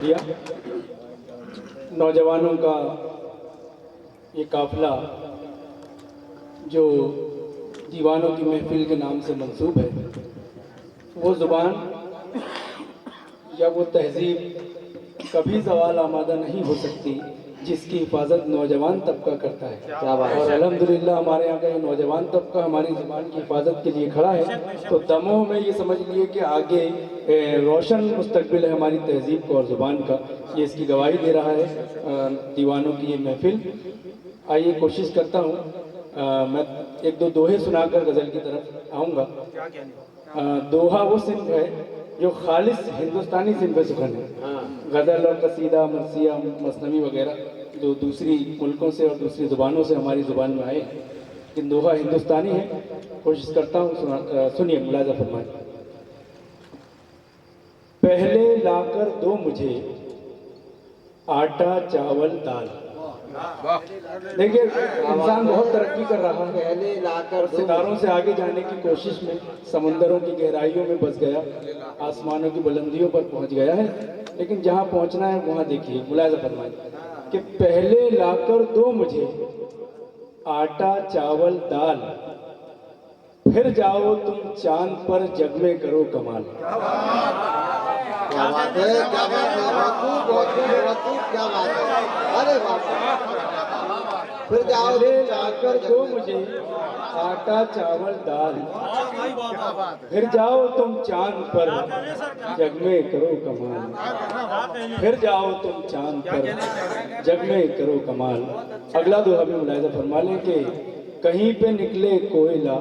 दिया नौजवानों का ये काफिला जो दीवानों की महफिल के नाम से मंसूब है, वो ज़ुबान या वो तहज़ीब कभी ज़वाल आमादा नहीं हो सकती जिसकी हिफाजत नौजवान तबका करता है। क्या बात है। और अल्हम्दुलिल्लाह हमारे यहाँ का ये नौजवान तबका हमारी ज़ुबान की हिफाजत के लिए खड़ा है। तो दमों में ये समझ लिए कि आगे रोशन मुस्तकबिल है हमारी तहज़ीब का और ज़ुबान का, ये इसकी गवाही दे रहा है दीवानों की ये महफिल। आइए कोशिश करता हूँ मैं एक दो दोहे सुनाकर गज़ल की तरफ आऊँगा। दोहा वो सिंफ है जो खालिस हिंदुस्तानी सिंफ सुखन है। गज़ल और कसीदा मरसिया मसनवी वगैरह जो दूसरी मुल्कों से और दूसरी ज़ुबानों से हमारी ज़ुबान में आए, लेकिन दोहा हिंदुस्तानी है। कोशिश करता हूँ, सुनिए, मुलाज़ा फरमाएं। पहले लाकर दो मुझे आटा चावल दाल। देखिए, इंसान बहुत तरक्की कर रहा है, पहले लाकर सितारों से आगे जाने की कोशिश में समंदरों की गहराइयों में बस गया, आसमानों की बुलंदियों पर पहुंच गया है, लेकिन जहां पहुंचना है वहां देखिए, मुलाज़ा फरमाइए कि पहले लाकर दो मुझे आटा चावल दाल, फिर जाओ तुम चांद पर जग में करो कमाल। क्या बात है, क्या बात है, बहुत क्या बात है। अरे बाप, फिर जाओ लाकर दो मुझे आटा चावल दाल, फिर जाओ तुम चांद पर जग में करो कमाल। फिर जाओ तुम चांद पर जग में करो कमाल। अगला दोहा भी मुलाहिजा फरमा लें कि कहीं पे निकले कोयला,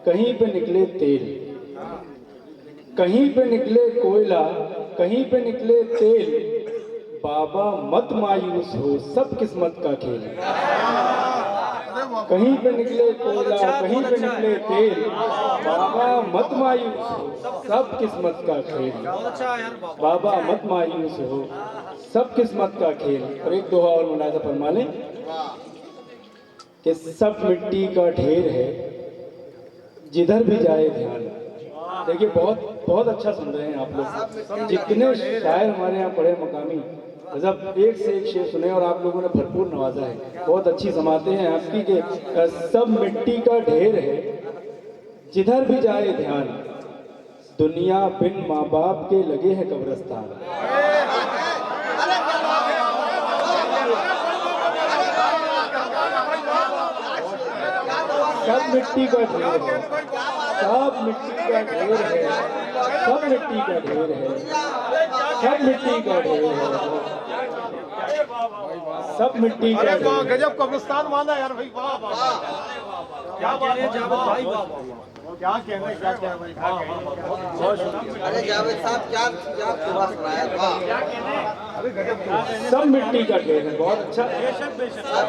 कहीं पे निकले तेल, कहीं पे निकले कोयला, कहीं पे निकले तेल, बाबा मत मायूस हो सब किस्मत का खेल। कहीं पे निकले कोयला, कहीं पे निकले तेल, बाबा मत मायूस हो सब किस्मत का खेल। बाबा मत मायूस हो सब किस्मत का खेल। और एक दोहा और मुलाज़ा फरमा लें कि सब मिट्टी का ढेर है जिधर भी जाए ध्यान। देखिए, बहुत बहुत अच्छा सुन रहे हैं आप लोग। जितने शायर हमारे यहाँ पढ़े मकामी, मतलब एक से एक शेर सुने और आप लोगों ने भरपूर नवाजा है। बहुत अच्छी समाते हैं आपकी कि सब मिट्टी का ढेर है जिधर भी जाए ध्यान, दुनिया बिन माँ बाप के लगे है कब्रिस्तान। सब मिट्टी का ढेर है, सब मिट्टी का ढेर है, सब मिट्टी का ढेर है, सब मिट्टी का ढेर है, सब मिट्टी का ढेर है। गजब कब्रिस्तान माना यार भाई, वाह वाह, क्या बात है जावेद भाई, क्या कहना, क्या कहना। अरे जावेद साहब, क्या क्या सुबह सुनाया, वाह। अरे गजब, सब मिट्टी का ढेर है। बहुत अच्छा।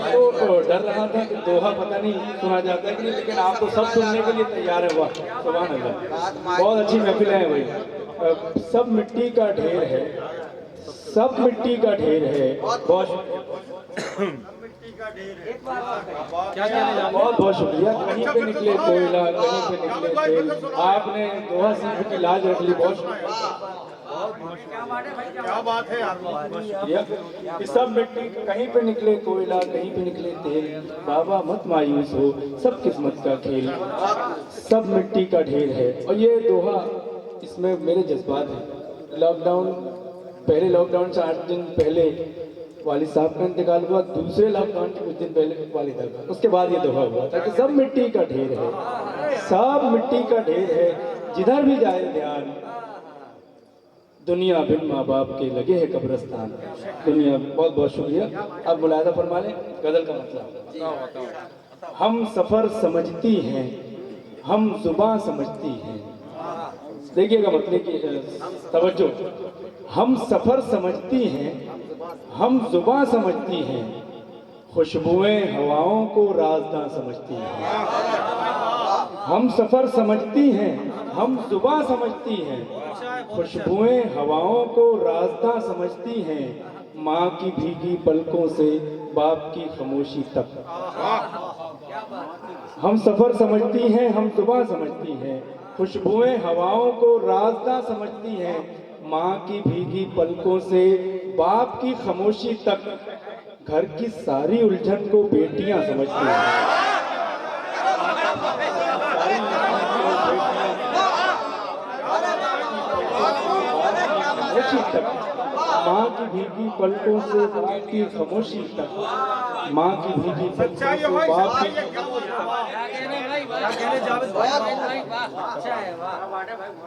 तो डर रहा था कि दोहा पता नहीं सुना जाता है कि नहीं, लेकिन आप तो सब सुनने के लिए तैयार है। वाह, सुभान अल्लाह, बहुत अच्छी महफिल है भाई। सब मिट्टी का ढेर है, सब मिट्टी का ढेर है। बहुत बहुत बहुत शुक्रिया। कहीं पे निकले कोयला, कहीं पे निकले तेल, आपने दोहा सिंह की लाज रख ली। बहुत क्या बात है यार। सब मिट्टी, कहीं पे निकले कोयला, कहीं पे निकले तेल, बाबा मत मायूस हो सब किस्मत का खेल। सब मिट्टी का ढेर है। और ये दोहा, इसमें मेरे जज्बात हैं। लॉकडाउन, पहले लॉकडाउन से 8 दिन पहले वालिद साहब का इंतकाल हुआ, दूसरे लॉकडाउन के कुछ दिन पहले वालिदा का, उसके बाद ये दोहा हुआ था कि सब मिट्टी का ढेर है, सब मिट्टी का ढेर है जिधर भी जाए ध्यान, दुनिया बिन माँ बाप के लगे है कब्रिस्तान। दुनिया। बहुत बहुत शुक्रिया। अब मुलाहिजा फरमा लें गजल का मतलब। हम सफ़र समझती हैं, हम जुबां समझती हैं। देखिएगा मतलब कि तवज्जो, हम सफ़र समझती हैं, हम जुबां समझती हैं, खुशबुएं हवाओं को राज़दां समझती हैं। हम सफ़र समझती हैं, हम जुबां समझती हैं, खुशबुएं हवाओं को राज़दां समझती हैं, माँ की भीगी पलकों से बाप की खामोशी तक। हम सफ़र समझती हैं, हम जुबां समझती हैं, खुशबुएं हवाओं को राज़दां समझती हैं, माँ की भीगी पलकों से बाप की खामोशी तक घर की सारी उलझन को बेटियां समझती हैं। खामोशी तक, माँ की भीगी पलकों से बाप की खामोशी तक, माँ की भीगी पलकों सच्चाई से है भाई, बाप सच्चाई की है। क्या बोल रहे हो? क्या कह रहे जावेद भाई?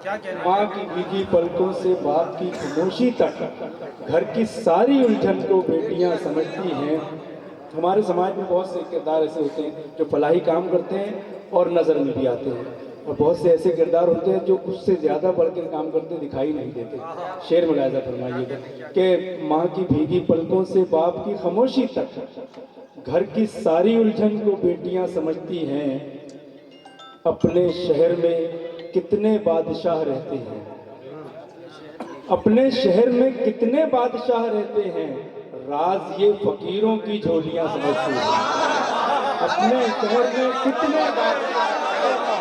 क्या कह रहे? माँ की भीगी पलकों से बाप की खामोशी तक घर की सारी उलझन को बेटियां समझती हैं। हमारे समाज में बहुत से किरदार ऐसे होते हैं जो फलाही काम करते हैं और नज़र में भी आते हैं, और बहुत से ऐसे किरदार होते हैं जो उससे ज़्यादा बढ़कर काम करते दिखाई नहीं देते। शेर मुलायजा फरमाइएगा कि माँ की भीगी पलकों से बाप की खामोशी तक घर की सारी उलझन को बेटियां समझती हैं। अपने शहर में कितने बादशाह रहते हैं, अपने शहर में कितने बादशाह रहते हैं, राज ये फकीरों की झोलियां समझते हैं। अपने शहर में कितने बादशाह